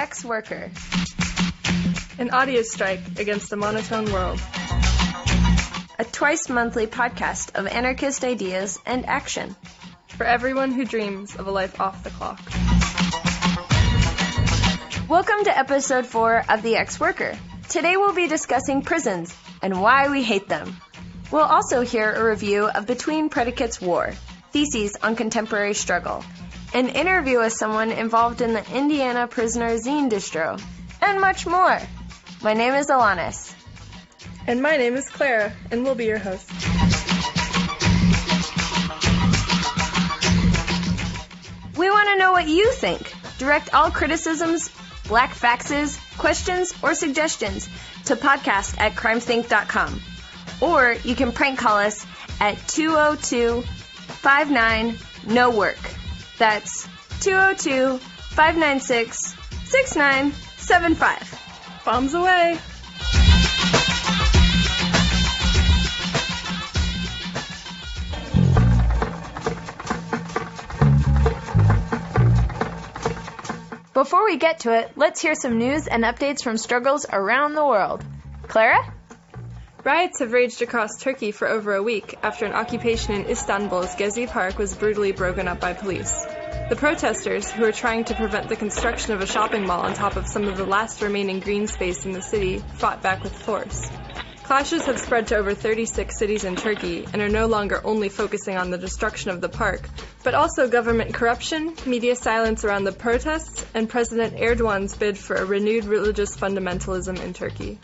ex-worker. An audio strike against a monotone world. A twice-monthly podcast of anarchist ideas and action. For everyone who dreams of a life off the clock. Welcome to episode 4 of The Ex-Worker. Today we'll be discussing prisons and why we hate them. We'll also hear a review of Between Predicates War, Theses on Contemporary Struggle, an interview with someone involved in the Indiana prisoner Zine Distro, and much more. My name is Alanis. And my name is Clara, and we'll be your hosts. We want to know what you think. Direct all criticisms, black faxes, questions, or suggestions to podcast@crimethink.com. Or you can prank call us at 202-59-NO-WORK. That's 202-596-6975. Bombs away! Before we get to it, let's hear some news and updates from struggles around the world. Clara? Riots have raged across Turkey for over a week after an occupation in Istanbul's Gezi Park was brutally broken up by police. The protesters, who are trying to prevent the construction of a shopping mall on top of some of the last remaining green space in the city, fought back with force. Clashes have spread to over 36 cities in Turkey and are no longer only focusing on the destruction of the park, but also government corruption, media silence around the protests, and President Erdogan's bid for a renewed religious fundamentalism in Turkey.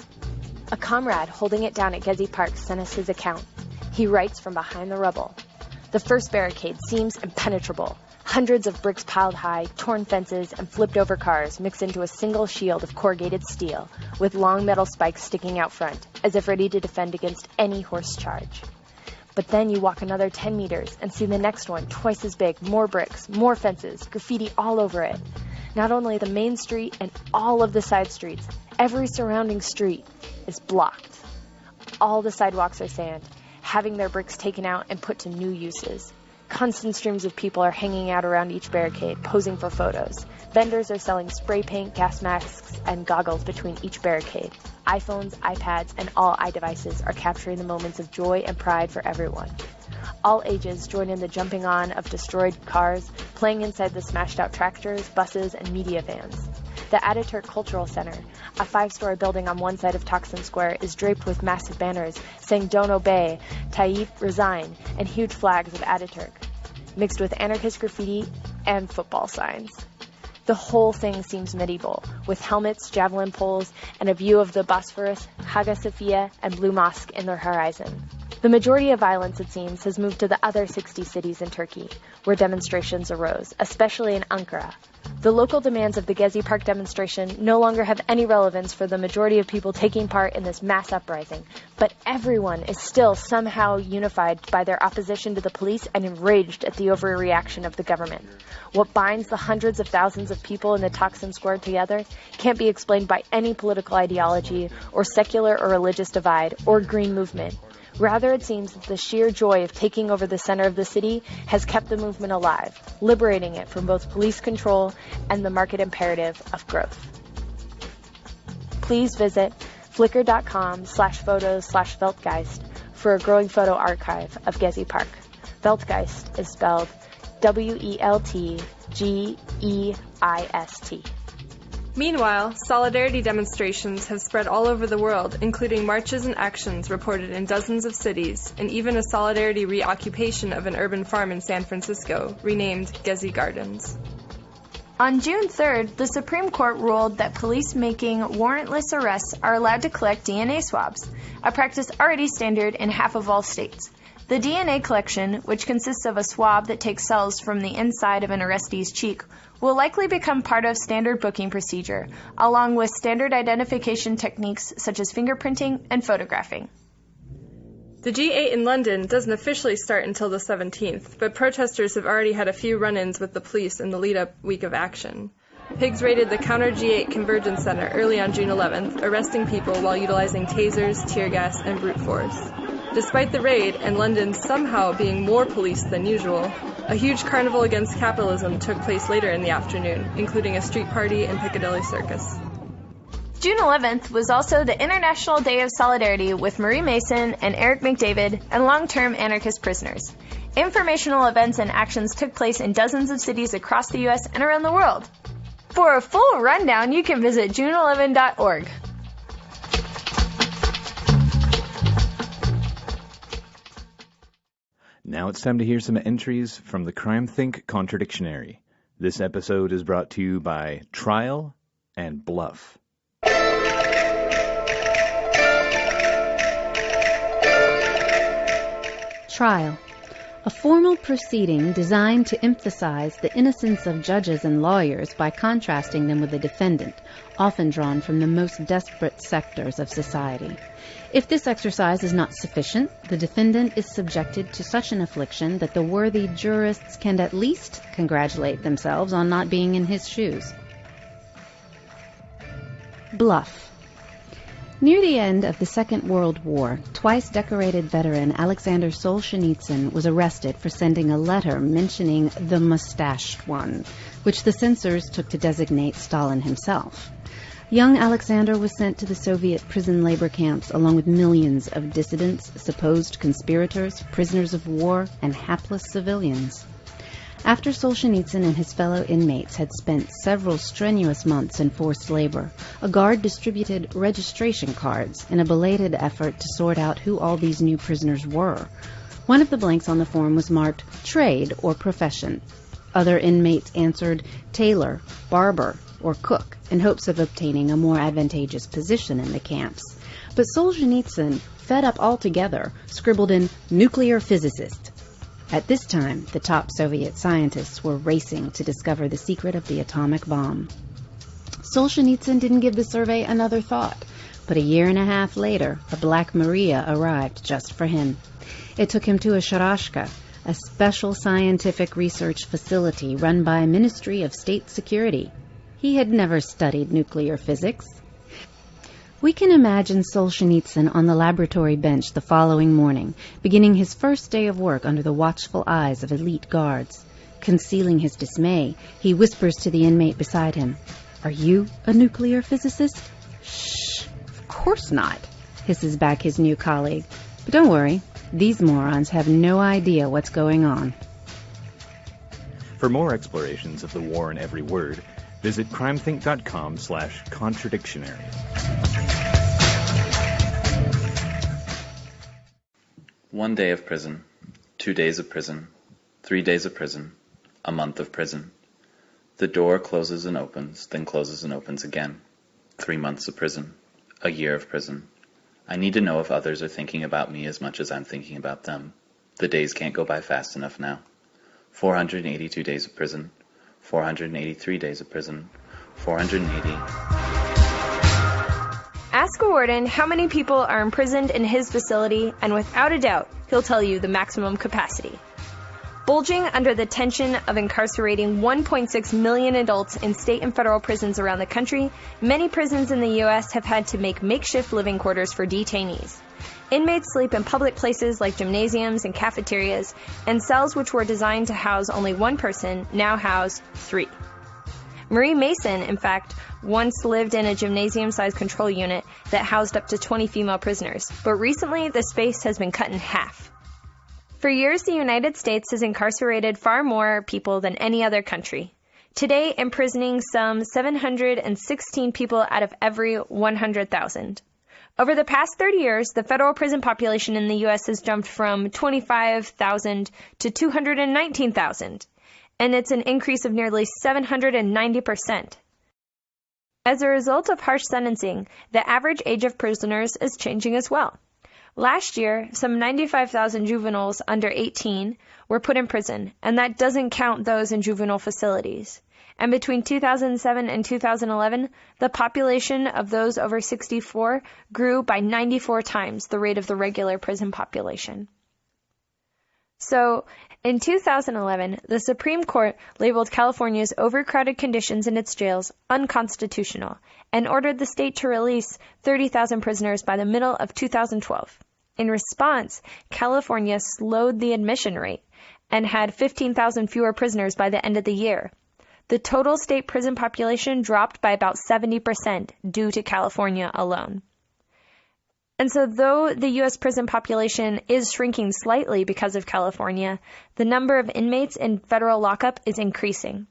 A comrade holding it down at Gezi Park sent us his account. He writes from behind the rubble. The first barricade seems impenetrable. Hundreds of bricks piled high, torn fences, and flipped over cars mix into a single shield of corrugated steel, with long metal spikes sticking out front, as if ready to defend against any horse charge. But then you walk another 10 meters and see the next one twice as big, more bricks, more fences, graffiti all over it. Not only the main street and all of the side streets, every surrounding street is blocked. All the sidewalks are sand, having their bricks taken out and put to new uses. Constant streams of people are hanging out around each barricade, posing for photos. Vendors are selling spray paint, gas masks, and goggles between each barricade. iPhones, iPads, and all iDevices are capturing the moments of joy and pride for everyone. All ages join in the jumping on of destroyed cars, playing inside the smashed-out tractors, buses, and media vans. The Ataturk Cultural Center, a 5-story building on one side of Taksim Square, is draped with massive banners saying "Don't obey," "Tayyip resign," and huge flags of Ataturk, mixed with anarchist graffiti and football signs. The whole thing seems medieval, with helmets, javelin poles, and a view of the Bosphorus, Hagia Sophia, and Blue Mosque in the horizon. The majority of violence, it seems, has moved to the other 60 cities in Turkey, where demonstrations arose, especially in Ankara. The local demands of the Gezi Park demonstration no longer have any relevance for the majority of people taking part in this mass uprising, but everyone is still somehow unified by their opposition to the police and enraged at the overreaction of the government. What binds the hundreds of thousands of people in the Taksim Square together can't be explained by any political ideology or secular or religious divide or green movement. Rather, it seems that the sheer joy of taking over the center of the city has kept the movement alive, liberating it from both police control and the market imperative of growth. Please visit flickr.com/photos/Weltgeist for a growing photo archive of Gezi Park. Weltgeist is spelled WELTGEIST. Meanwhile, solidarity demonstrations have spread all over the world, including marches and actions reported in dozens of cities, and even a solidarity reoccupation of an urban farm in San Francisco, renamed Gezi Gardens. On June 3rd, the Supreme Court ruled that police making warrantless arrests are allowed to collect DNA swabs, a practice already standard in half of all states. The DNA collection, which consists of a swab that takes cells from the inside of an arrestee's cheek, will likely become part of standard booking procedure, along with standard identification techniques such as fingerprinting and photographing. The G8 in London doesn't officially start until the 17th, but protesters have already had a few run-ins with the police in the lead-up week of action. Pigs raided the Counter G8 Convergence Center early on June 11th, arresting people while utilizing tasers, tear gas, and brute force. Despite the raid and London somehow being more policed than usual, a huge carnival against capitalism took place later in the afternoon, including a street party in Piccadilly Circus. June 11th was also the International Day of Solidarity with Marie Mason and Eric McDavid and long-term anarchist prisoners. Informational events and actions took place in dozens of cities across the U.S. and around the world. For a full rundown, you can visit june11.org. Now it's time to hear some entries from the Crime Think Contradictionary. This episode is brought to you by Trial and Bluff. Trial. A formal proceeding designed to emphasize the innocence of judges and lawyers by contrasting them with the defendant, often drawn from the most desperate sectors of society. If this exercise is not sufficient, the defendant is subjected to such an affliction that the worthy jurists can at least congratulate themselves on not being in his shoes. Bluff. Near the end of the Second World War, twice decorated veteran Alexander Solzhenitsyn was arrested for sending a letter mentioning the mustached one, which the censors took to designate Stalin himself. Young Alexander was sent to the Soviet prison labor camps along with millions of dissidents, supposed conspirators, prisoners of war, and hapless civilians. After Solzhenitsyn and his fellow inmates had spent several strenuous months in forced labor, a guard distributed registration cards in a belated effort to sort out who all these new prisoners were. One of the blanks on the form was marked trade or profession. Other inmates answered tailor, barber, or cook in hopes of obtaining a more advantageous position in the camps. But Solzhenitsyn, fed up altogether, scribbled in nuclear physicist. At this time, the top Soviet scientists were racing to discover the secret of the atomic bomb. Solzhenitsyn didn't give the survey another thought, but a year and a half later, a Black Maria arrived just for him. It took him to a sharashka, a special scientific research facility run by Ministry of State Security. He had never studied nuclear physics. We can imagine Solzhenitsyn on the laboratory bench the following morning, beginning his first day of work under the watchful eyes of elite guards. Concealing his dismay, he whispers to the inmate beside him, "Are you a nuclear physicist?" "Shh, of course not," hisses back his new colleague. "But don't worry, these morons have no idea what's going on." For more explorations of the war in every word, visit crimethink.com/contradictionary. One day of prison, 2 days of prison, 3 days of prison, a month of prison. The door closes and opens, then closes and opens again. 3 months of prison, a year of prison. I need to know if others are thinking about me as much as I'm thinking about them. The days can't go by fast enough now. 482 days of prison, 483 days of prison, 480... Ask a warden how many people are imprisoned in his facility, and without a doubt, he'll tell you the maximum capacity. Bulging under the tension of incarcerating 1.6 million adults in state and federal prisons around the country, many prisons in the U.S. have had to make makeshift living quarters for detainees. Inmates sleep in public places like gymnasiums and cafeterias, and cells which were designed to house only one person now house 3. Marie Mason, in fact, once lived in a gymnasium-sized control unit that housed up to 20 female prisoners, but recently the space has been cut in half. For years, the United States has incarcerated far more people than any other country, today imprisoning some 716 people out of every 100,000. Over the past 30 years, the federal prison population in the U.S. has jumped from 25,000 to 219,000, and it's an increase of nearly 790%. As a result of harsh sentencing, the average age of prisoners is changing as well. Last year, some 95,000 juveniles under 18 were put in prison, and that doesn't count those in juvenile facilities. And between 2007 and 2011, the population of those over 64 grew by 94 times the rate of the regular prison population. So, in 2011, the Supreme Court labeled California's overcrowded conditions in its jails unconstitutional and ordered the state to release 30,000 prisoners by the middle of 2012. In response, California slowed the admission rate and had 15,000 fewer prisoners by the end of the year. The total state prison population dropped by about 70% due to California alone. And so though the U.S. prison population is shrinking slightly because of California, the number of inmates in federal lockup is increasing.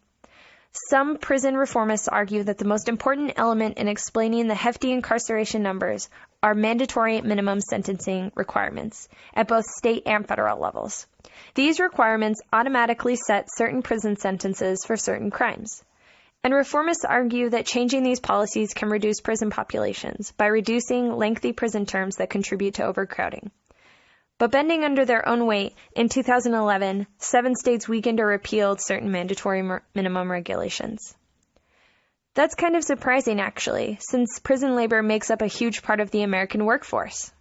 Some prison reformists argue that the most important element in explaining the hefty incarceration numbers are mandatory minimum sentencing requirements at both state and federal levels. These requirements automatically set certain prison sentences for certain crimes. And reformists argue that changing these policies can reduce prison populations by reducing lengthy prison terms that contribute to overcrowding. But bending under their own weight, in 2011, 7 states weakened or repealed certain mandatory minimum regulations. That's kind of surprising, actually, since prison labor makes up a huge part of the American workforce.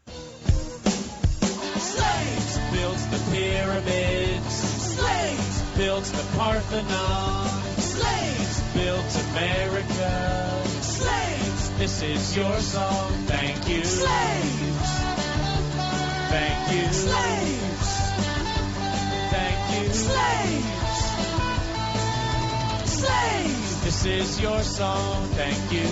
Slaves built the pyramids. Slaves built the Parthenon. Slaves built America. Slaves, this is your song. Thank you. Slaves. Thank you. Slaves. Thank you. Slaves. Slaves. This is your song. Thank you.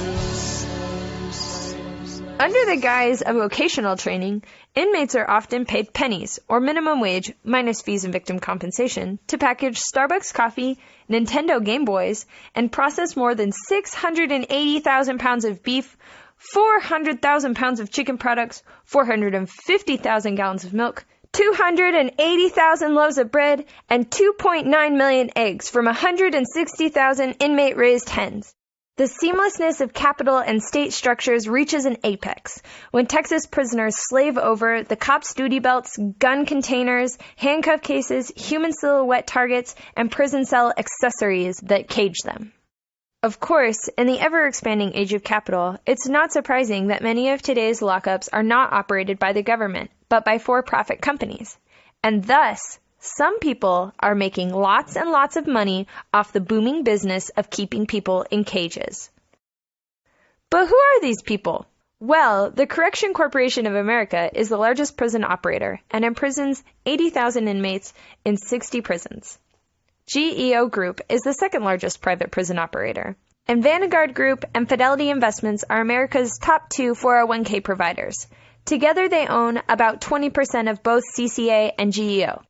Under the guise of vocational training, inmates are often paid pennies, or minimum wage, minus fees and victim compensation, to package Starbucks coffee, Nintendo Game Boys, and process more than 680,000 pounds of beef, 400,000 pounds of chicken products, 450,000 gallons of milk, 280,000 loaves of bread, and 2.9 million eggs from 160,000 inmate-raised hens. The seamlessness of capital and state structures reaches an apex when Texas prisoners slave over the cops' duty belts, gun containers, handcuff cases, human silhouette targets, and prison cell accessories that cage them. Of course, in the ever-expanding age of capital, it's not surprising that many of today's lockups are not operated by the government, but by for-profit companies. And thus, some people are making lots and lots of money off the booming business of keeping people in cages. But who are these people? Well, the Correction Corporation of America is the largest prison operator and imprisons 80,000 inmates in 60 prisons. GEO Group is the second largest private prison operator. And Vanguard Group and Fidelity Investments are America's top 2 401k providers. Together they own about 20% of both CCA and GEO.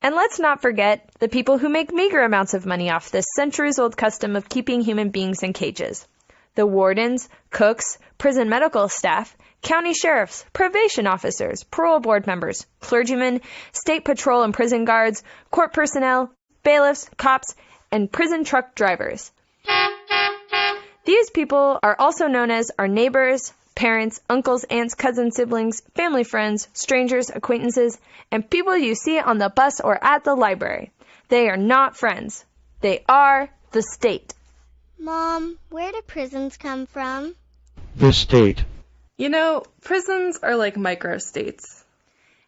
And let's not forget the people who make meager amounts of money off this centuries-old custom of keeping human beings in cages. The wardens, cooks, prison medical staff, county sheriffs, probation officers, parole board members, clergymen, state patrol and prison guards, court personnel, bailiffs, cops, and prison truck drivers. These people are also known as our neighbors, parents, uncles, aunts, cousins, siblings, family friends, strangers, acquaintances, and people you see on the bus or at the library. They are not friends. They are the state. Mom, where do prisons come from? The state. You know, prisons are like microstates.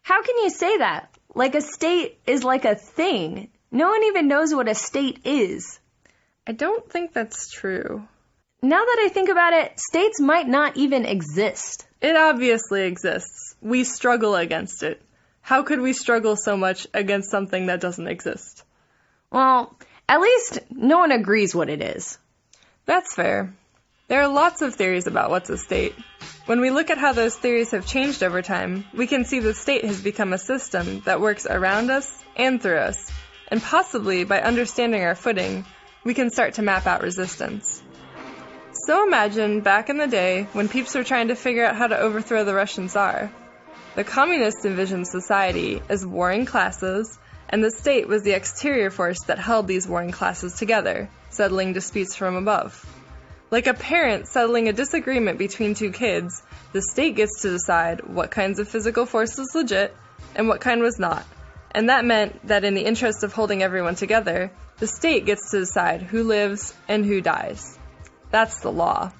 How can you say that? Like a state is like a thing. No one even knows what a state is. I don't think that's true. Now that I think about it, states might not even exist. It obviously exists. We struggle against it. How could we struggle so much against something that doesn't exist? Well, at least no one agrees what it is. That's fair. There are lots of theories about what's a state. When we look at how those theories have changed over time, we can see the state has become a system that works around us and through us. And possibly, by understanding our footing, we can start to map out resistance. So imagine back in the day when peeps were trying to figure out how to overthrow the Russian Tsar. The communists envisioned society as warring classes, and the state was the exterior force that held these warring classes together, settling disputes from above. Like a parent settling a disagreement between two kids, the state gets to decide what kinds of physical force was legit and what kind was not. And that meant that in the interest of holding everyone together, the state gets to decide who lives and who dies. That's the law.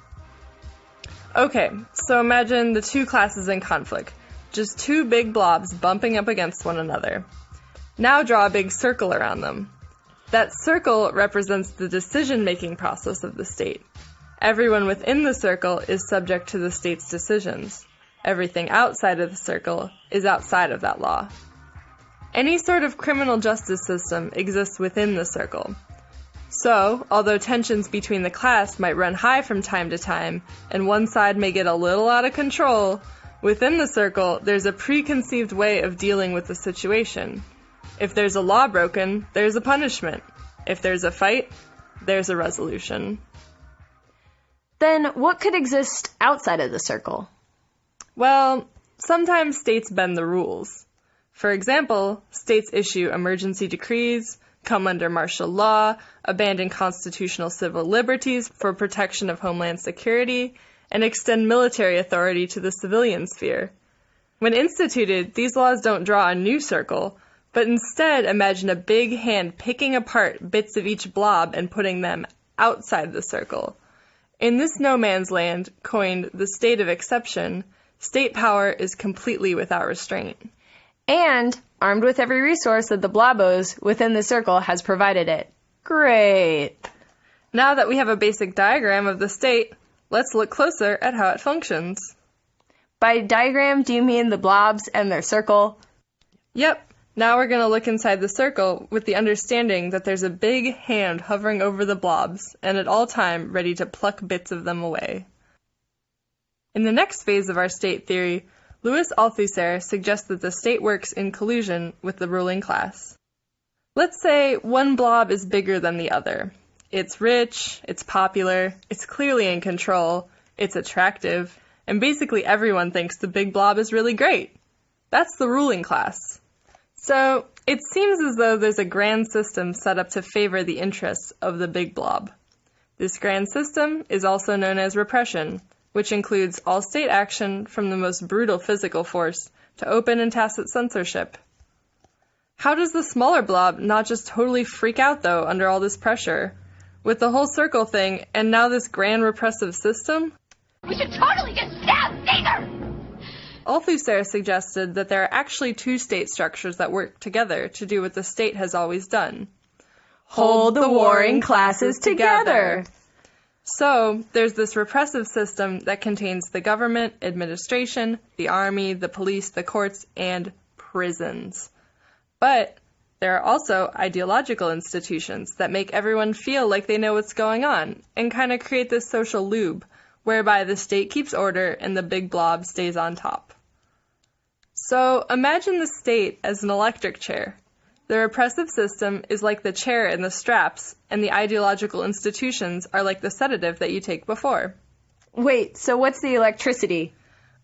Okay, so imagine the two classes in conflict, just two big blobs bumping up against one another. Now draw a big circle around them. That circle represents the decision-making process of the state. Everyone within the circle is subject to the state's decisions. Everything outside of the circle is outside of that law. Any sort of criminal justice system exists within the circle. So, although tensions between the class might run high from time to time, and one side may get a little out of control, within the circle there's a preconceived way of dealing with the situation. If there's a law broken, there's a punishment. If there's a fight, there's a resolution. Then what could exist outside of the circle? Well, sometimes states bend the rules. For example, states issue emergency decrees, come under martial law, abandon constitutional civil liberties for protection of homeland security, and extend military authority to the civilian sphere. When instituted, these laws don't draw a new circle, but instead imagine a big hand picking apart bits of each blob and putting them outside the circle. In this no man's land, coined the state of exception, state power is completely without restraint. And armed with every resource that the blobos within the circle has provided it. Great! Now that we have a basic diagram of the state, let's look closer at how it functions. By diagram, do you mean the blobs and their circle? Yep. Now we're going to look inside the circle with the understanding that there's a big hand hovering over the blobs and at all time ready to pluck bits of them away. In the next phase of our state theory, Louis Althusser suggests that the state works in collusion with the ruling class. Let's say one blob is bigger than the other. It's rich, it's popular, it's clearly in control, it's attractive, and basically everyone thinks the big blob is really great. That's the ruling class. So, it seems as though there's a grand system set up to favor the interests of the big blob. This grand system is also known as repression, which includes all state action from the most brutal physical force to open and tacit censorship. How does the smaller blob not just totally freak out, though, under all this pressure? With the whole circle thing, and now this grand repressive system? We should totally get stabbed, Caesar! Althusser suggested that there are actually two state structures that work together to do what the state has always done. Hold the warring classes together! So, there's this repressive system that contains the government, administration, the army, the police, the courts, and prisons. But there are also ideological institutions that make everyone feel like they know what's going on and kind of create this social lube, whereby the state keeps order and the big blob stays on top. So, imagine the state as an electric chair. The repressive system is like the chair and the straps, and the ideological institutions are like the sedative that you take before. Wait, so what's the electricity?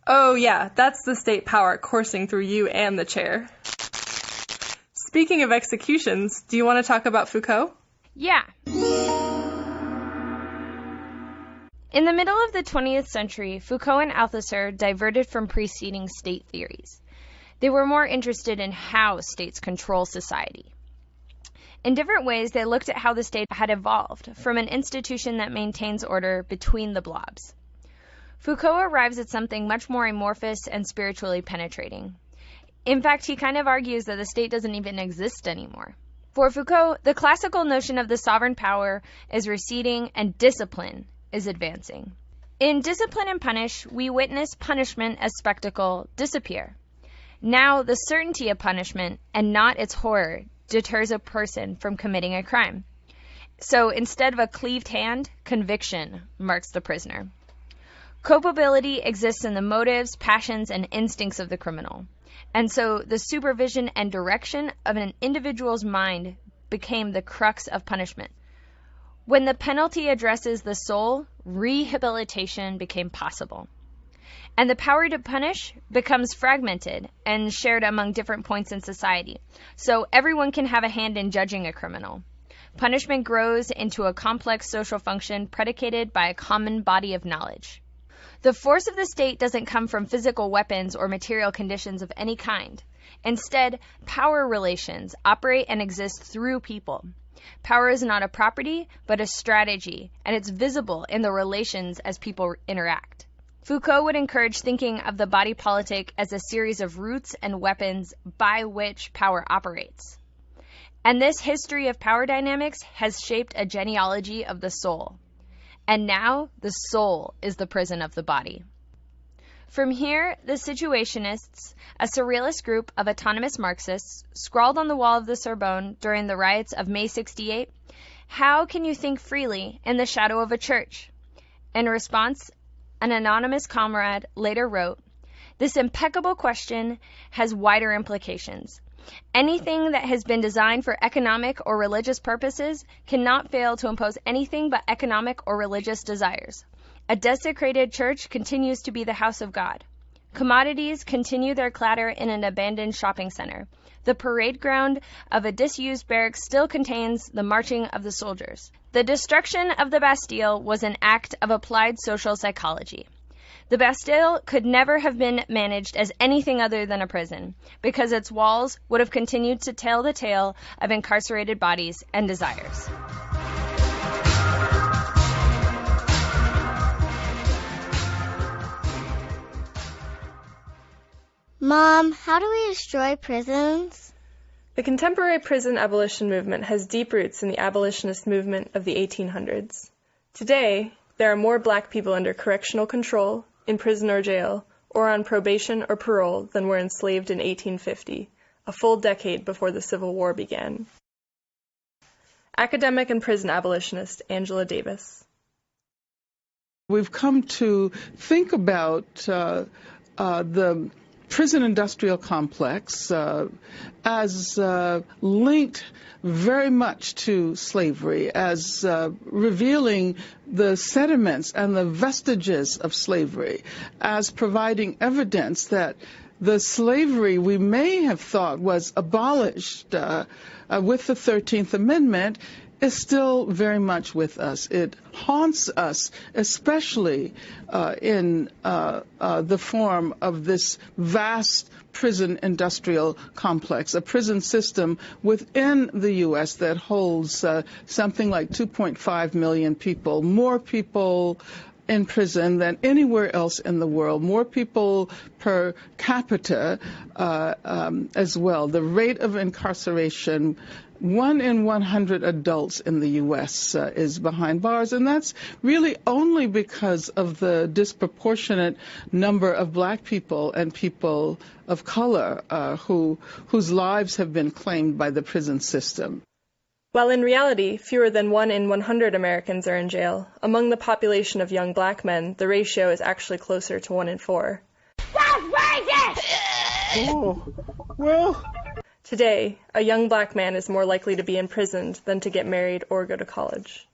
Oh yeah, that's the state power coursing through you and the chair. Speaking of executions, do you want to talk about Foucault? Yeah. In the middle of the 20th century, Foucault and Althusser diverted from preceding state theories. They were more interested in how states control society. In different ways, they looked at how the state had evolved from an institution that maintains order between the blobs. Foucault arrives at something much more amorphous and spiritually penetrating. In fact, he kind of argues that the state doesn't even exist anymore. For Foucault, the classical notion of the sovereign power is receding and discipline is advancing. In Discipline and Punish, we witness punishment as spectacle disappear. Now, the certainty of punishment, and not its horror, deters a person from committing a crime. So, instead of a cleaved hand, conviction marks the prisoner. Culpability exists in the motives, passions, and instincts of the criminal. And so, the supervision and direction of an individual's mind became the crux of punishment. When the penalty addresses the soul, rehabilitation became possible. And the power to punish becomes fragmented and shared among different points in society. So everyone can have a hand in judging a criminal. Punishment grows into a complex social function predicated by a common body of knowledge. The force of the state doesn't come from physical weapons or material conditions of any kind. Instead, power relations operate and exist through people. Power is not a property, but a strategy, and it's visible in the relations as people interact. Foucault would encourage thinking of the body politic as a series of routes and weapons by which power operates. And this history of power dynamics has shaped a genealogy of the soul. And now, the soul is the prison of the body. From here, the Situationists, a surrealist group of autonomous Marxists, scrawled on the wall of the Sorbonne during the riots of May 68, "How can you think freely in the shadow of a church?" In response, an anonymous comrade later wrote, "This impeccable question has wider implications. Anything that has been designed for economic or religious purposes cannot fail to impose anything but economic or religious desires. A desecrated church continues to be the house of God. Commodities continue their clatter in an abandoned shopping center. The parade ground of a disused barracks still contains the marching of the soldiers. The destruction of the Bastille was an act of applied social psychology. The Bastille could never have been managed as anything other than a prison, because its walls would have continued to tell the tale of incarcerated bodies and desires." Mom, how do we destroy prisons? The contemporary prison abolition movement has deep roots in the abolitionist movement of the 1800s. Today, there are more black people under correctional control, in prison or jail, or on probation or parole than were enslaved in 1850, a full decade before the Civil War began. Academic and prison abolitionist Angela Davis. We've come to think about the prison industrial complex as linked very much to slavery, as revealing the sediments and the vestiges of slavery, as providing evidence that the slavery we may have thought was abolished with the 13th Amendment is still very much with us. It haunts us, especially in the form of this vast prison industrial complex, a prison system within the U.S. that holds something like 2.5 million people, more people in prison than anywhere else in the world, more people per capita as well. The rate of incarceration, 1 in 100 adults in the U.S. Is behind bars, and that's really only because of the disproportionate number of black people and people of color whose lives have been claimed by the prison system. While in reality, fewer than 1 in 100 Americans are in jail, among the population of young black men, the ratio is actually closer to 1 in 4. That's racist! Oh, well... Today, a young black man is more likely to be imprisoned than to get married or go to college.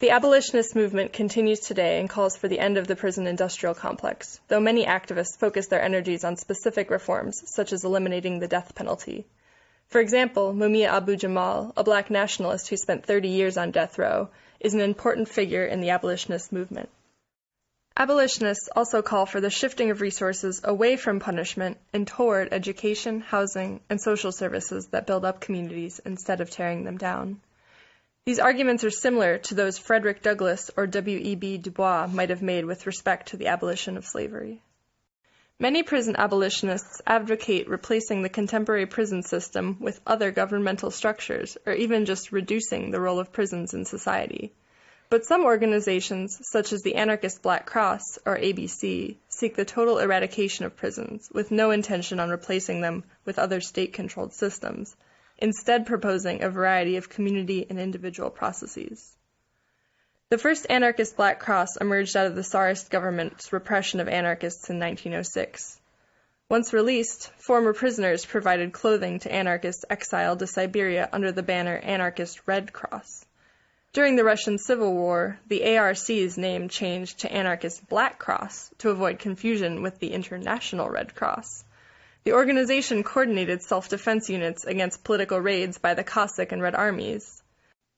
The abolitionist movement continues today and calls for the end of the prison industrial complex, though many activists focus their energies on specific reforms, such as eliminating the death penalty. For example, Mumia Abu-Jamal, a black nationalist who spent 30 years on death row, is an important figure in the abolitionist movement. Abolitionists also call for the shifting of resources away from punishment and toward education, housing, and social services that build up communities instead of tearing them down. These arguments are similar to those Frederick Douglass or W.E.B. Du Bois might have made with respect to the abolition of slavery. Many prison abolitionists advocate replacing the contemporary prison system with other governmental structures, or even just reducing the role of prisons in society. But some organizations, such as the anarchist Black Cross, or ABC, seek the total eradication of prisons, with no intention on replacing them with other state-controlled systems, instead proposing a variety of community and individual processes. The first anarchist Black Cross emerged out of the Tsarist government's repression of anarchists in 1906. Once released, former prisoners provided clothing to anarchists exiled to Siberia under the banner Anarchist Red Cross. During the Russian Civil War, the ARC's name changed to Anarchist Black Cross to avoid confusion with the International Red Cross. The organization coordinated self-defense units against political raids by the Cossack and Red Armies.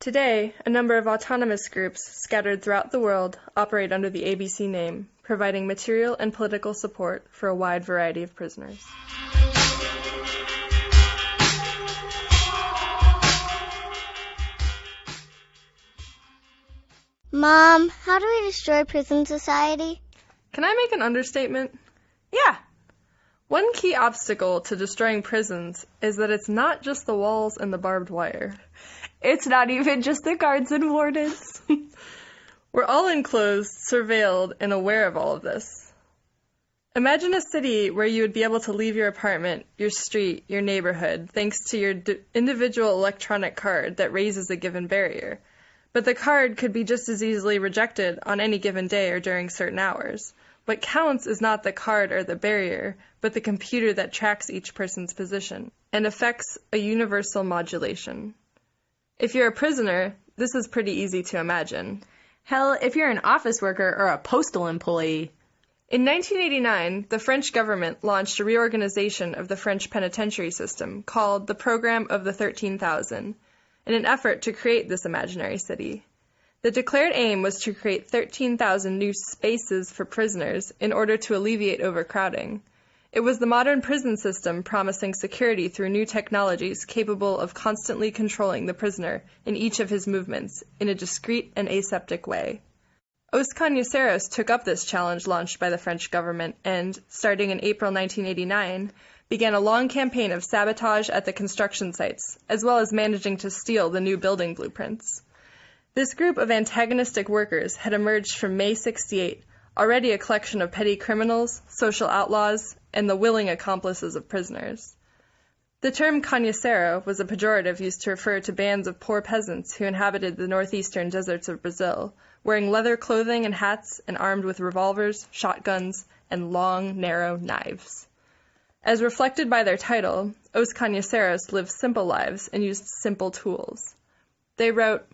Today, a number of autonomous groups scattered throughout the world operate under the ABC name, providing material and political support for a wide variety of prisoners. Mom, how do we destroy prison society? Can I make an understatement? Yeah. One key obstacle to destroying prisons is that it's not just the walls and the barbed wire. It's not even just the guards and wardens. We're all enclosed, surveilled, and aware of all of this. Imagine a city where you would be able to leave your apartment, your street, your neighborhood, thanks to your individual electronic card that raises a given barrier. But the card could be just as easily rejected on any given day or during certain hours. What counts is not the card or the barrier, but the computer that tracks each person's position and affects a universal modulation. If you're a prisoner, this is pretty easy to imagine. Hell, if you're an office worker or a postal employee. In 1989, the French government launched a reorganization of the French penitentiary system called the Program of the 13,000 in an effort to create this imaginary city. The declared aim was to create 13,000 new spaces for prisoners in order to alleviate overcrowding. It was the modern prison system promising security through new technologies capable of constantly controlling the prisoner in each of his movements in a discrete and aseptic way. Os Cañiceros took up this challenge launched by the French government and, starting in April 1989, began a long campaign of sabotage at the construction sites, as well as managing to steal the new building blueprints. This group of antagonistic workers had emerged from May '68, already a collection of petty criminals, social outlaws, and the willing accomplices of prisoners. The term cañicero was a pejorative used to refer to bands of poor peasants who inhabited the northeastern deserts of Brazil, wearing leather clothing and hats and armed with revolvers, shotguns, and long, narrow knives. As reflected by their title, Os Cañiceros lived simple lives and used simple tools. They wrote,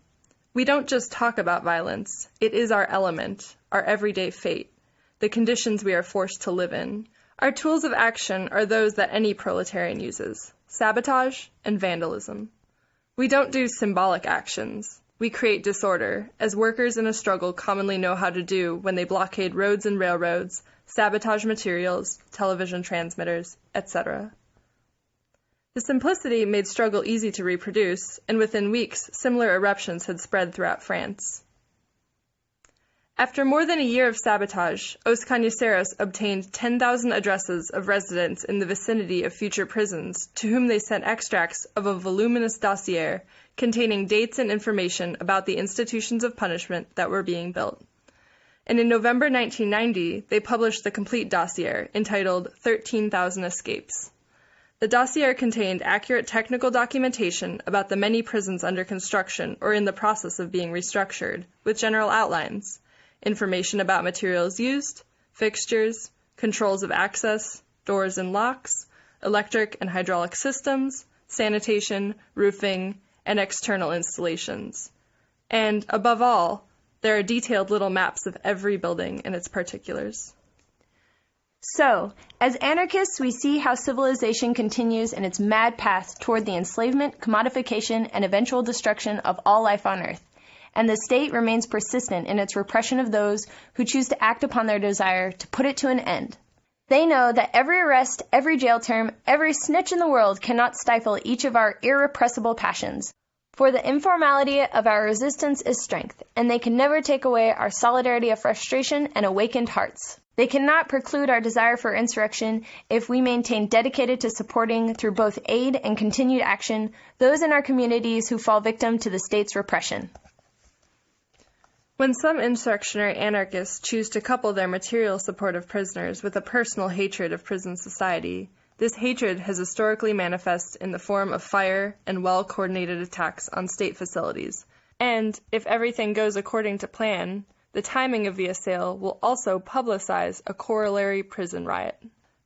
"We don't just talk about violence. It is our element, our everyday fate, the conditions we are forced to live in. Our tools of action are those that any proletarian uses, sabotage and vandalism. We don't do symbolic actions. We create disorder, as workers in a struggle commonly know how to do when they blockade roads and railroads, sabotage materials, television transmitters, etc." The simplicity made struggle easy to reproduce, and within weeks, similar eruptions had spread throughout France. After more than a year of sabotage, Os Cañiceros obtained 10,000 addresses of residents in the vicinity of future prisons, to whom they sent extracts of a voluminous dossier containing dates and information about the institutions of punishment that were being built. And in November 1990, they published the complete dossier, entitled 13,000 Escapes. The dossier contained accurate technical documentation about the many prisons under construction or in the process of being restructured, with general outlines, information about materials used, fixtures, controls of access, doors and locks, electric and hydraulic systems, sanitation, roofing, and external installations. And, above all, there are detailed little maps of every building and its particulars. So, as anarchists, we see how civilization continues in its mad path toward the enslavement, commodification, and eventual destruction of all life on Earth. And the state remains persistent in its repression of those who choose to act upon their desire to put it to an end. They know that every arrest, every jail term, every snitch in the world cannot stifle each of our irrepressible passions. For the informality of our resistance is strength, and they can never take away our solidarity of frustration and awakened hearts. They cannot preclude our desire for insurrection if we maintain dedicated to supporting, through both aid and continued action, those in our communities who fall victim to the state's repression. When some insurrectionary anarchists choose to couple their material support of prisoners with a personal hatred of prison society, this hatred has historically manifested in the form of fire and well-coordinated attacks on state facilities. And, if everything goes according to plan, the timing of the assail will also publicize a corollary prison riot.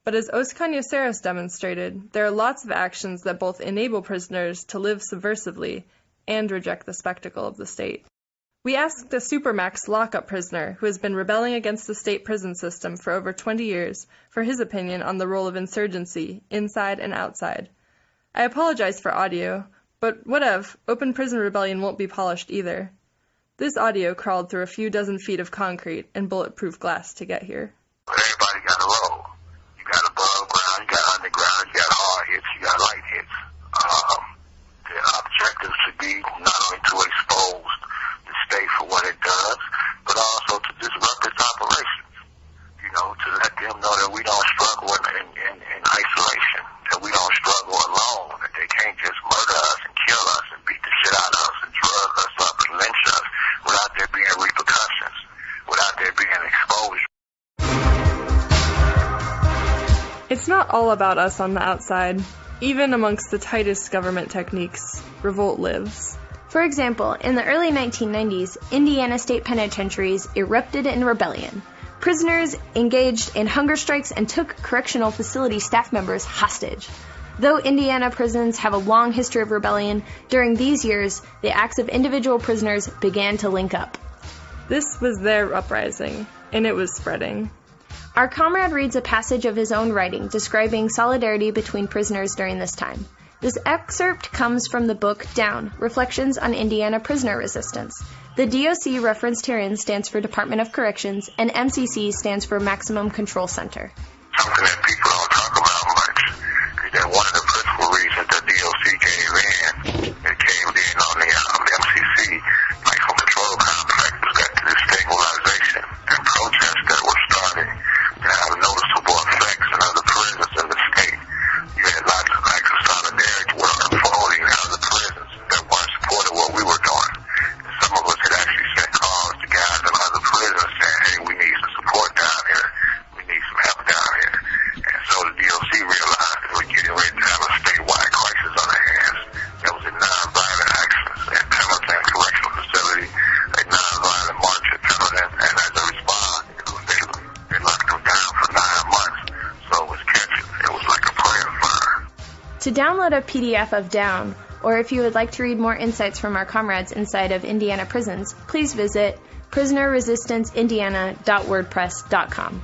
But as Os Cañiceros demonstrated, there are lots of actions that both enable prisoners to live subversively and reject the spectacle of the state. We asked the Supermax lockup prisoner, who has been rebelling against the state prison system for over 20 years, for his opinion on the role of insurgency, inside and outside. I apologize for audio, but whatever, open prison rebellion won't be polished either. This audio crawled through a few dozen feet of concrete and bulletproof glass to get here. Everybody got a role. You got above ground, you got underground, you got hard hits, you got light hits. The objective should be not only to expose the state for what it does, but also to disrupt its operations. You know, to let them know that we don't struggle in isolation, that we don't struggle alone, that they can't just murder us and kill us and beat the shit out of us and drug us up and lynch us without there being repercussions, without there being exposure. it's not all about us on the outside. Even amongst the tightest government techniques, revolt lives. For example, in the early 1990s, Indiana state penitentiaries erupted in rebellion. Prisoners engaged in hunger strikes and took correctional facility staff members hostage. Though Indiana prisons have a long history of rebellion, during these years, the acts of individual prisoners began to link up. This was their uprising, and it was spreading. Our comrade reads a passage of his own writing describing solidarity between prisoners during this time. This excerpt comes from the book Down, Reflections on Indiana Prisoner Resistance. The DOC referenced herein stands for Department of Corrections, and MCC stands for Maximum Control Center. Something that people don't talk about much is that one of the principal reasons that DOC came in, it came in on the MCC, Maximum Control Complex, was that the destabilization and protests that were starting to have noticeable effects in other prisons in the state. You had lots of acts of solidarity were unfolding out of the prisons that weren't supporting what we were doing. And some of us had actually sent calls to guys in other prisons saying, hey, we need some support down here. We need some help down here. And so the DOC realized that we're getting ready to have a statewide crisis on their hands. There was a nonviolent actions at Pendleton Correctional Facility, a nonviolent march at Pendleton, and as a response, they locked them down for 9 months. So it was catching. It was like a praying fire. To download a PDF of Down, or if you would like to read more insights from our comrades inside of Indiana prisons, please visit prisonerresistanceindiana.wordpress.com.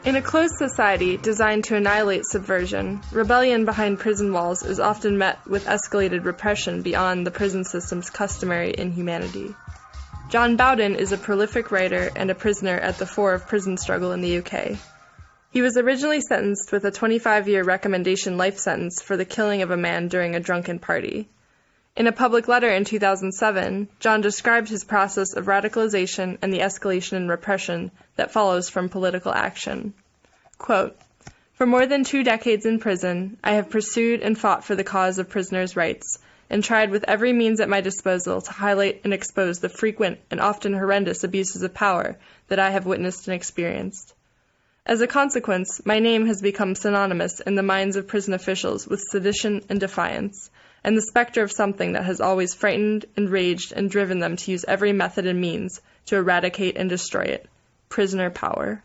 In a closed society designed to annihilate subversion, rebellion behind prison walls is often met with escalated repression beyond the prison system's customary inhumanity. John Bowden is a prolific writer and a prisoner at the fore of prison struggle in the UK. He was originally sentenced with a 25-year recommendation life sentence for the killing of a man during a drunken party. In a public letter in 2007, John described his process of radicalization and the escalation in repression that follows from political action. Quote, "For more than 2 decades in prison, I have pursued and fought for the cause of prisoners' rights, and tried with every means at my disposal to highlight and expose the frequent and often horrendous abuses of power that I have witnessed and experienced. As a consequence, my name has become synonymous in the minds of prison officials with sedition and defiance, and the specter of something that has always frightened, enraged, and driven them to use every method and means to eradicate and destroy it: prisoner power."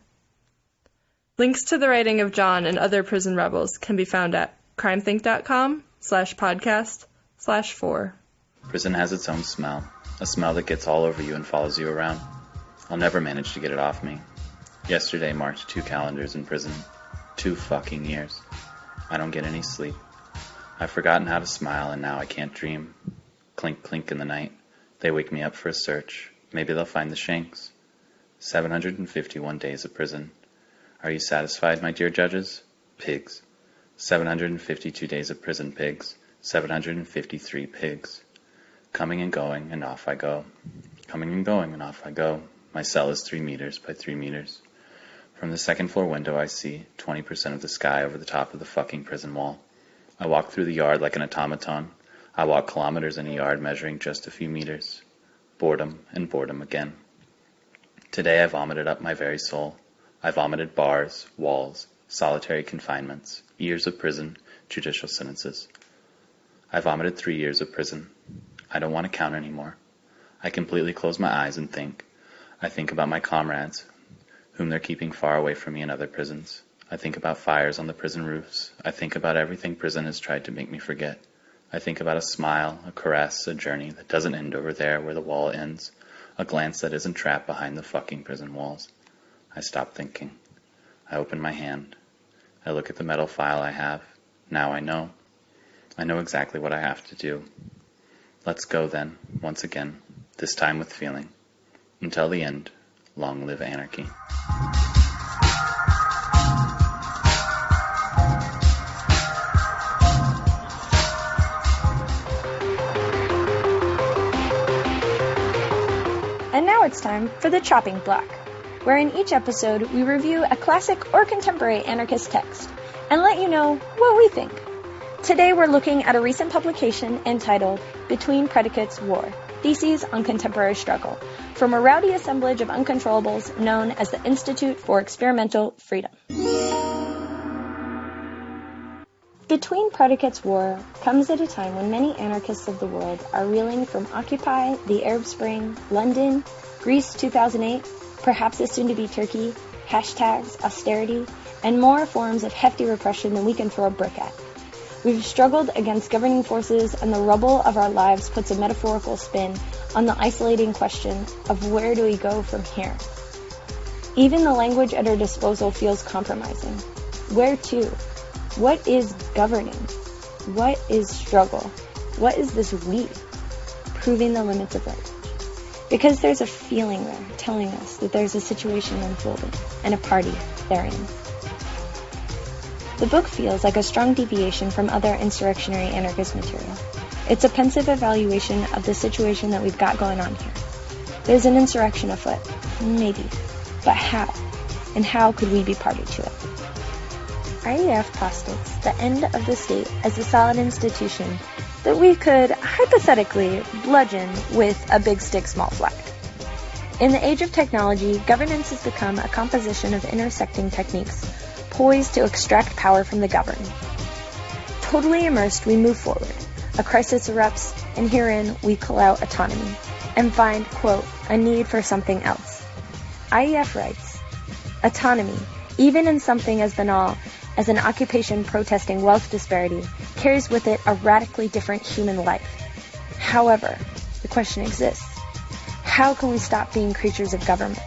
Links to the writing of John and other prison rebels can be found at crimethink.com/podcast/4. Prison has its own smell, a smell that gets all over you and follows you around. I'll never manage to get it off me. Yesterday marked 2 calendars in prison. 2 fucking years. I don't get any sleep. I've forgotten how to smile, and now I can't dream. Clink, clink in the night. They wake me up for a search. Maybe they'll find the shanks. 751 days of prison. Are you satisfied, my dear judges? Pigs. 752 days of prison, pigs. 753 pigs. Coming and going, and off I go. Coming and going, and off I go. My cell is 3 meters by 3 meters. From the second floor window I see 20% of the sky over the top of the fucking prison wall. I walk through the yard like an automaton. I walk kilometers in a yard measuring just a few meters. Boredom and boredom again. Today I vomited up my very soul. I vomited bars, walls, solitary confinements, years of prison, judicial sentences. I vomited 3 years of prison. I don't want to count anymore. I completely close my eyes and think. I think about my comrades, whom they're keeping far away from me in other prisons. I think about fires on the prison roofs. I think about everything prison has tried to make me forget. I think about a smile, a caress, a journey that doesn't end over there where the wall ends, a glance that isn't trapped behind the fucking prison walls. I stop thinking. I open my hand. I look at the metal file I have. Now I know. I know exactly what I have to do. Let's go then, once again, this time with feeling. Until the end, long live anarchy. And now it's time for the chopping block, where in each episode we review a classic or contemporary anarchist text and let you know what we think. Today we're looking at a recent publication entitled Between Predicates War, Theses on Contemporary Struggle, from a rowdy assemblage of uncontrollables known as the Institute for Experimental Freedom. Between Predicates War comes at a time when many anarchists of the world are reeling from Occupy, the Arab Spring, London, Greece 2008, perhaps a soon-to-be Turkey, hashtags, austerity, and more forms of hefty repression than we can throw a brick at. We've struggled against governing forces, and the rubble of our lives puts a metaphorical spin on the isolating question of where do we go from here. Even the language at our disposal feels compromising. Where to? What is governing? What is struggle? What is this we? Proving the limits of language. Because there's a feeling there telling us that there's a situation unfolding and a party therein. The book feels like a strong deviation from other insurrectionary anarchist material. It's a pensive evaluation of the situation that we've got going on here. There's an insurrection afoot. Maybe. But how? And how could we be party to it? IEF postulates the end of the state as a solid institution that we could hypothetically bludgeon with a big stick, small flag. In the age of technology, governance has become a composition of intersecting techniques poised to extract power from the governed. Totally immersed, we move forward. A crisis erupts, and herein we call out autonomy and find, quote, a need for something else. IEF writes, autonomy, even in something as banal as an occupation protesting wealth disparity, carries with it a radically different human life. However, the question exists, how can we stop being creatures of government?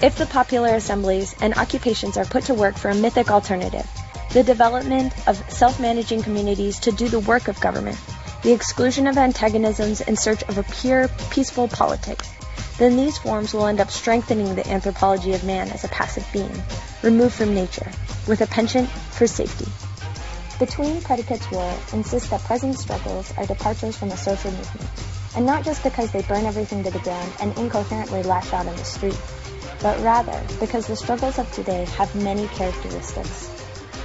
If the popular assemblies and occupations are put to work for a mythic alternative, the development of self-managing communities to do the work of government, the exclusion of antagonisms in search of a pure, peaceful politics, then these forms will end up strengthening the anthropology of man as a passive being, removed from nature, with a penchant for safety. Between Predicates War insists that present struggles are departures from a social movement, and not just because they burn everything to the ground and incoherently lash out in the street, but rather because the struggles of today have many characteristics,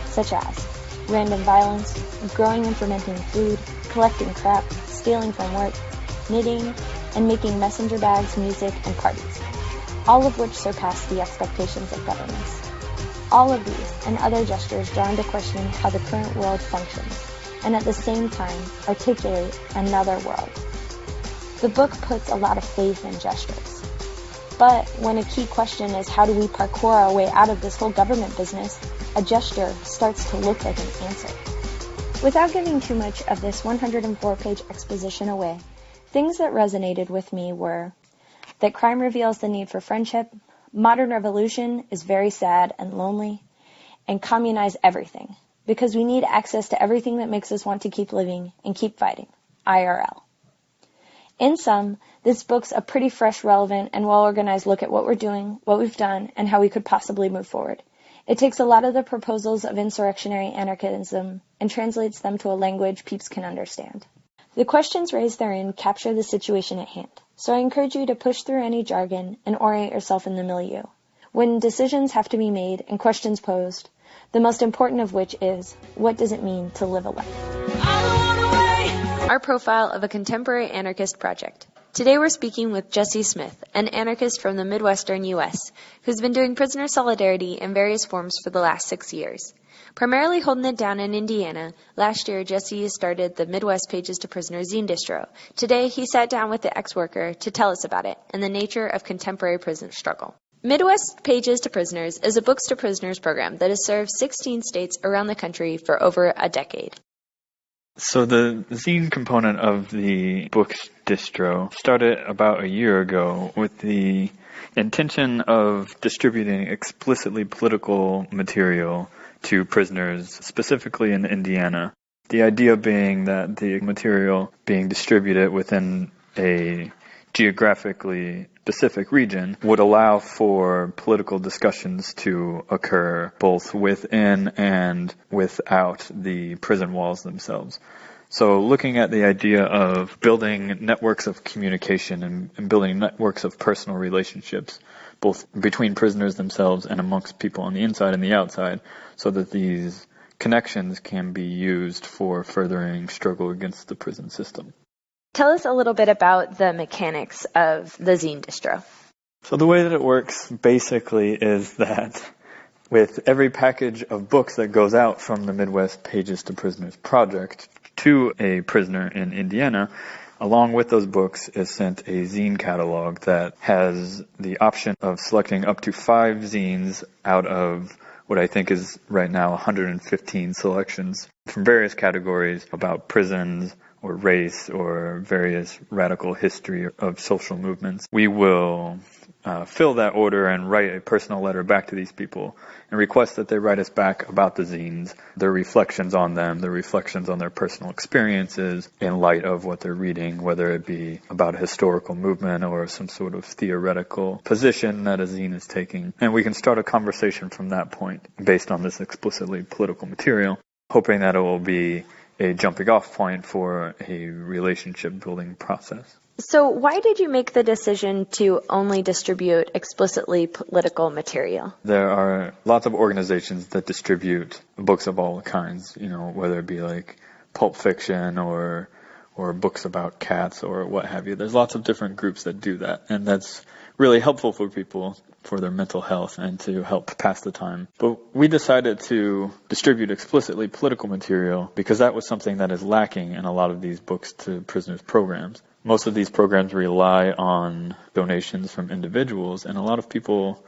such as random violence, growing and fermenting food, collecting crap, stealing from work, knitting, and making messenger bags, music, and parties, all of which surpass the expectations of governments. All of these and other gestures draw into question how the current world functions, and at the same time articulate another world. The book puts a lot of faith in gestures. But when a key question is how do we parkour our way out of this whole government business, a gesture starts to look like an answer. Without giving too much of this 104-page exposition away, things that resonated with me were that crime reveals the need for friendship, modern revolution is very sad and lonely, and communize everything, because we need access to everything that makes us want to keep living and keep fighting, IRL. In sum, this book's a pretty fresh, relevant, and well-organized look at what we're doing, what we've done, and how we could possibly move forward. It takes a lot of the proposals of insurrectionary anarchism and translates them to a language peeps can understand. The questions raised therein capture the situation at hand, so I encourage you to push through any jargon and orient yourself in the milieu. When decisions have to be made and questions posed, the most important of which is, what does it mean to live a life? Our profile of a contemporary anarchist project. Today we're speaking with Jesse Smith, an anarchist from the Midwestern U.S., who's been doing prisoner solidarity in various forms for the last 6 years. Primarily holding it down in Indiana, last year Jesse started the Midwest Pages to Prisoners Zine Distro. Today he sat down with the ex-worker to tell us about it and the nature of contemporary prison struggle. Midwest Pages to Prisoners is a Books to Prisoners program that has served 16 states around the country for over a decade. So the zine component of the books distro started about a year ago with the intention of distributing explicitly political material to prisoners, specifically in Indiana. The idea being that the material being distributed within a geographically specific region would allow for political discussions to occur both within and without the prison walls themselves. So looking at the idea of building networks of communication and building networks of personal relationships, both between prisoners themselves and amongst people on the inside and the outside, so that these connections can be used for furthering struggle against the prison system. Tell us a little bit about the mechanics of the Zine distro. So the way that it works basically is that with every package of books that goes out from the Midwest Pages to Prisoners project to a prisoner in Indiana, along with those books is sent a zine catalog that has the option of selecting up to 5 zines out of what I think is right now 115 selections from various categories about prisons or race or various radical history of social movements. We will fill that order and write a personal letter back to these people and request that they write us back about the zines, their reflections on them, their reflections on their personal experiences in light of what they're reading, whether it be about a historical movement or some sort of theoretical position that a zine is taking. And we can start a conversation from that point based on this explicitly political material, hoping that it will be a jumping off point for a relationship building process. So why did you make the decision to only distribute explicitly political material? There are lots of organizations that distribute books of all kinds, whether it be like pulp fiction or books about cats or what have you. There's lots of different groups that do that, and that's really helpful for people for their mental health and to help pass the time. But we decided to distribute explicitly political material because that was something that is lacking in a lot of these books to prisoners programs. Most of these programs rely on donations from individuals, and a lot of people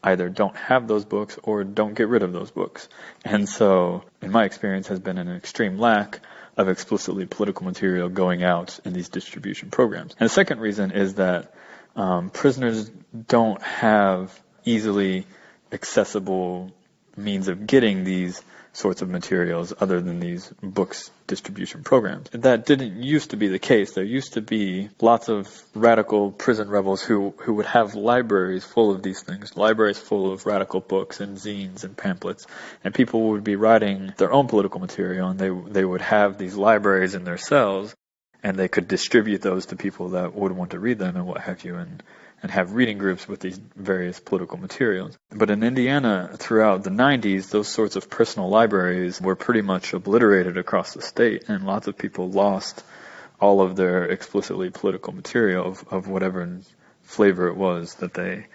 either don't have those books or don't get rid of those books. And so, in my experience, has been an extreme lack of explicitly political material going out in these distribution programs. And the second reason is that prisoners don't have easily accessible means of getting these sorts of materials other than these books distribution programs. That didn't used to be the case. There used to be lots of radical prison rebels who would have libraries full of these things, libraries full of radical books and zines and pamphlets, and people would be writing their own political material, and they would have these libraries in their cells, and they could distribute those to people that would want to read them and what have you, and have reading groups with these various political materials. But in Indiana, throughout the 90s, those sorts of personal libraries were pretty much obliterated across the state, and lots of people lost all of their explicitly political material of whatever flavor it was that they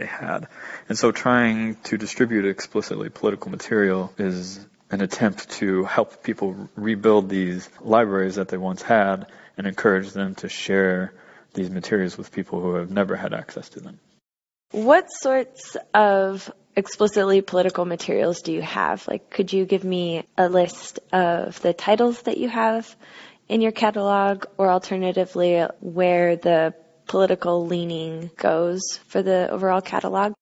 had. And so trying to distribute explicitly political material is an attempt to help people rebuild these libraries that they once had and encourage them to share these materials with people who have never had access to them. What sorts of explicitly political materials do you have? Could you give me a list of the titles that you have in your catalog, or alternatively, where the political leaning goes for the overall catalog?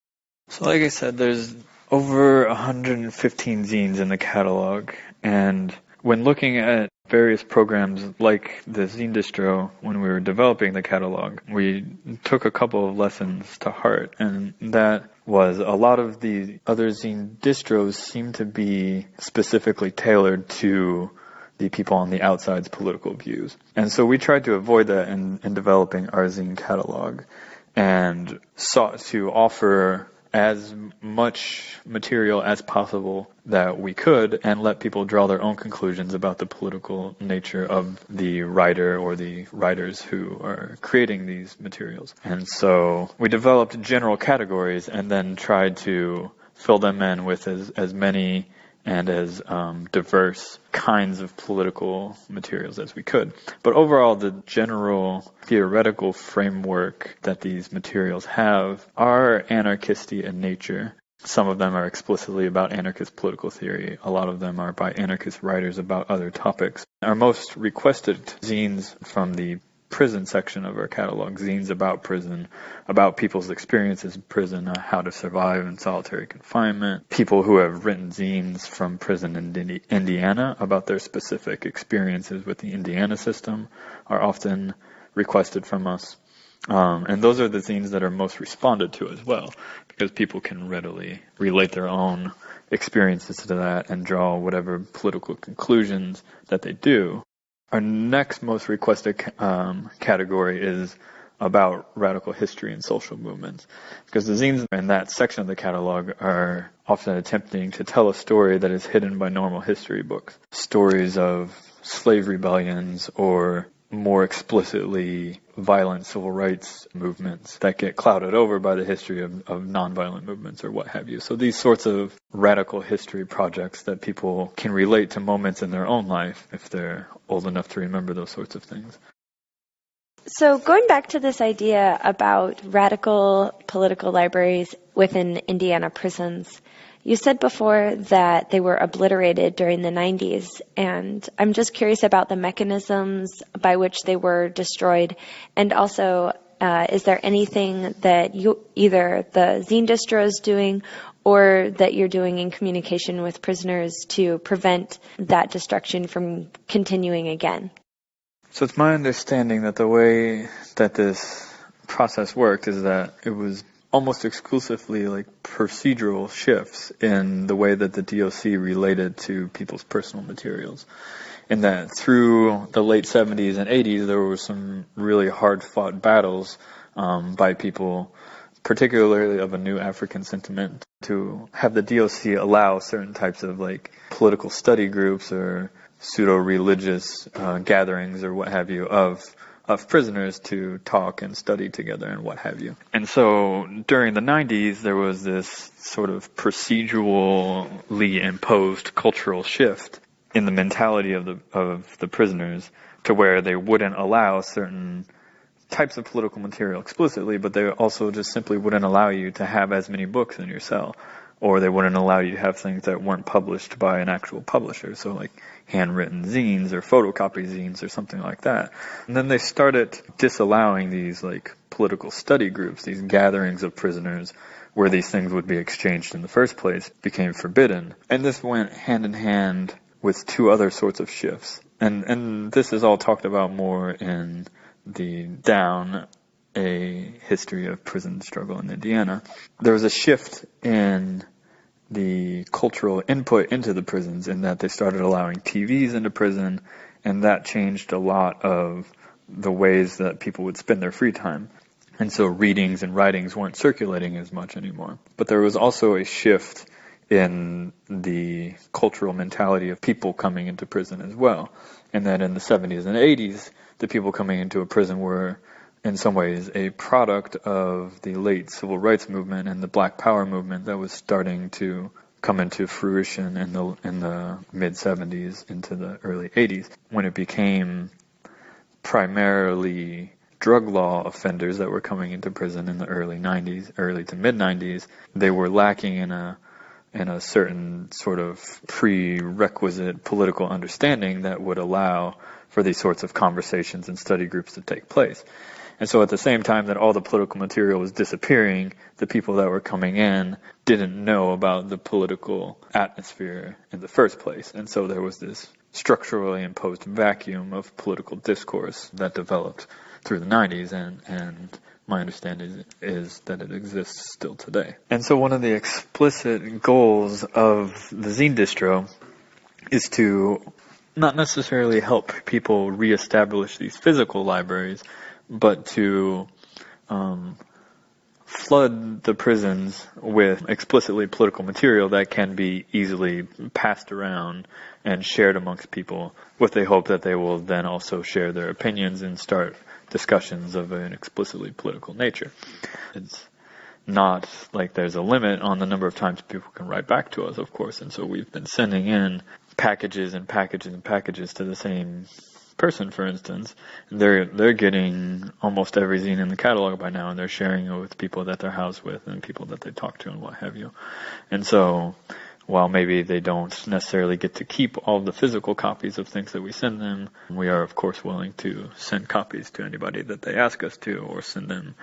So like I said, there's over 115 zines in the catalog, and when looking at various programs like the Zine Distro, when we were developing the catalog, we took a couple of lessons to heart, and that was a lot of the other Zine Distros seem to be specifically tailored to the people on the outside's political views. And so we tried to avoid that in developing our Zine catalog and sought to offer as much material as possible that we could and let people draw their own conclusions about the political nature of the writer or the writers who are creating these materials. And so we developed general categories and then tried to fill them in with as many and as diverse kinds of political materials as we could. But overall, the general theoretical framework that these materials have are anarchisty in nature. Some of them are explicitly about anarchist political theory. A lot of them are by anarchist writers about other topics. Our most requested zines from the prison section of our catalog, zines about prison, about people's experiences in prison, how to survive in solitary confinement, people who have written zines from prison in Indiana about their specific experiences with the Indiana system are often requested from us. And those are the zines that are most responded to as well, because people can readily relate their own experiences to that and draw whatever political conclusions that they do. Our next most requested category is about radical history and social movements, because the zines in that section of the catalog are often attempting to tell a story that is hidden by normal history books. Stories of slave rebellions or more explicitly violent civil rights movements that get clouded over by the history of nonviolent movements or what have you. So these sorts of radical history projects that people can relate to moments in their own life if they're old enough to remember those sorts of things. So going back to this idea about radical political libraries within Indiana prisons, you said before that they were obliterated during the 90s, and I'm just curious about the mechanisms by which they were destroyed, and also is there anything that either the Zine Distro is doing or that you're doing in communication with prisoners to prevent that destruction from continuing again? So it's my understanding that the way that this process worked is that it was almost exclusively like procedural shifts in the way that the DOC related to people's personal materials. And that through the late 70s and 80s, there were some really hard-fought battles by people, particularly of a new African sentiment, to have the DOC allow certain types of like political study groups or pseudo-religious gatherings or what have you of prisoners to talk and study together and what have you. And so during the 90s, there was this sort of procedurally imposed cultural shift in the mentality of the prisoners to where they wouldn't allow certain types of political material explicitly, but they also just simply wouldn't allow you to have as many books in your cell, or they wouldn't allow you to have things that weren't published by an actual publisher, so like handwritten zines or photocopy zines or something like that. And then they started disallowing these like political study groups, these gatherings of prisoners where these things would be exchanged in the first place, became forbidden. And this went hand in hand with two other sorts of shifts. And this is all talked about more in the Down, a history of prison struggle in Indiana. There was a shift in the cultural input into the prisons in that they started allowing TVs into prison, and that changed a lot of the ways that people would spend their free time. And so readings and writings weren't circulating as much anymore. But there was also a shift in the cultural mentality of people coming into prison as well. And that in the 70s and 80s, the people coming into a prison were in some ways a product of the late civil rights movement and the Black Power movement that was starting to come into fruition in the mid-70s into the early 80s, when it became primarily drug law offenders that were coming into prison in the early 90s, early to mid-90s. They were lacking in a certain sort of prerequisite political understanding that would allow for these sorts of conversations and study groups to take place. And so at the same time that all the political material was disappearing, the people that were coming in didn't know about the political atmosphere in the first place. And so there was this structurally imposed vacuum of political discourse that developed through the 90s, and my understanding is that it exists still today. And so one of the explicit goals of the Zine Distro is to not necessarily help people reestablish these physical libraries, but to flood the prisons with explicitly political material that can be easily passed around and shared amongst people, with the hope that they will then also share their opinions and start discussions of an explicitly political nature. It's not like there's a limit on the number of times people can write back to us, of course, and so we've been sending in packages and packages and packages to the same person, for instance. They're getting almost every zine in the catalog by now, and they're sharing it with people that they're housed with and people that they talk to and what have you. And so while maybe they don't necessarily get to keep all the physical copies of things that we send them, we are of course willing to send copies to anybody that they ask us to, or send them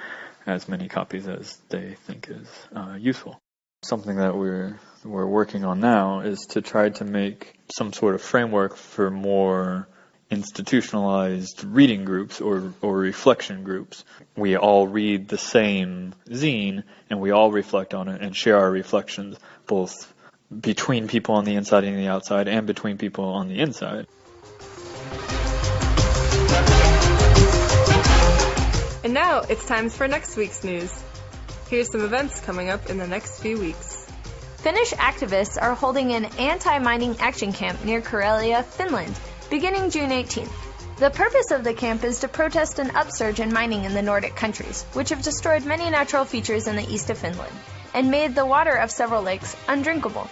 as many copies as they think is useful. Something that we're working on now is to try to make some sort of framework for more institutionalized reading groups or reflection groups. We all read the same zine and we all reflect on it and share our reflections, both between people on the inside and the outside and between people on the inside. And now it's time for next week's news. Here's some events coming up in the next few weeks. Finnish activists are holding an anti-mining action camp near Karelia, Finland, beginning June 18th. The purpose of the camp is to protest an upsurge in mining in the Nordic countries, which have destroyed many natural features in the east of Finland, and made the water of several lakes undrinkable.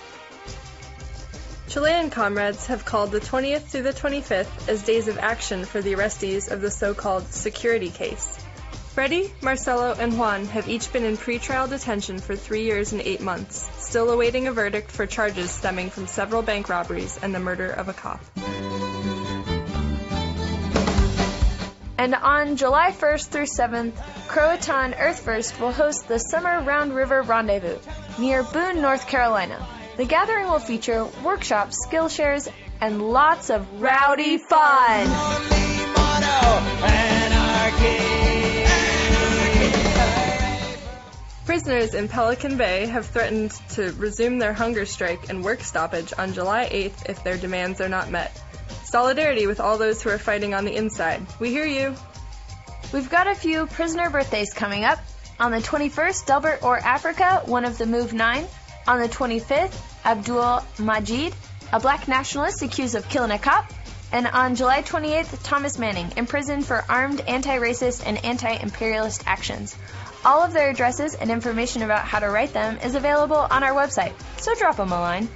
Chilean comrades have called the 20th through the 25th as days of action for the arrestees of the so-called security case. Freddy, Marcelo, and Juan have each been in pretrial detention for 3 years and 8 months, still awaiting a verdict for charges stemming from several bank robberies and the murder of a cop. And on July 1st through 7th, Croatan Earth First will host the Summer Round River Rendezvous near Boone, North Carolina. The gathering will feature workshops, skill shares, and lots of rowdy fun. Prisoners in Pelican Bay have threatened to resume their hunger strike and work stoppage on July 8th if their demands are not met. Solidarity with all those who are fighting on the inside. We hear you. We've got a few prisoner birthdays coming up. On the 21st, Delbert or Africa, one of the Move 9. On the 25th, Abdul Majid, a black nationalist accused of killing a cop. And on July 28th, Thomas Manning, imprisoned for armed anti-racist and anti-imperialist actions. All of their addresses and information about how to write them is available on our website, so drop them a line.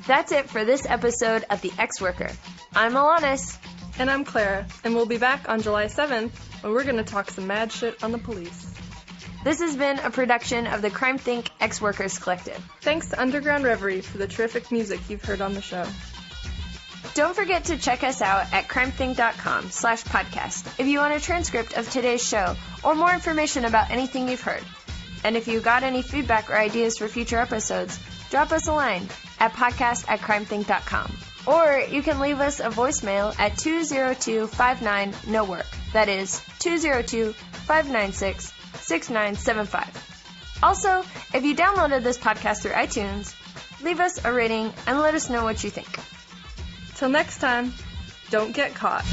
That's it for this episode of The Ex-Worker. I'm Alanis. And I'm Clara, and we'll be back on July 7th when we're going to talk some mad shit on the police. This has been a production of the Crime Think Ex-Workers Collective. Thanks to Underground Reverie for the terrific music you've heard on the show. Don't forget to check us out at crimethink.com/podcast if you want a transcript of today's show or more information about anything you've heard. And if you got any feedback or ideas for future episodes, drop us a line at podcast@crimethink.com. Or you can leave us a voicemail at 202-59-NO-WORK. That is 202-596-6975. Also, if you downloaded this podcast through iTunes, leave us a rating and let us know what you think. Till next time, don't get caught.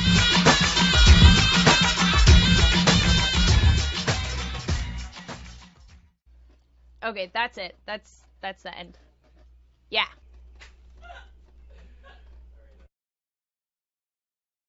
Okay, that's it. That's the end.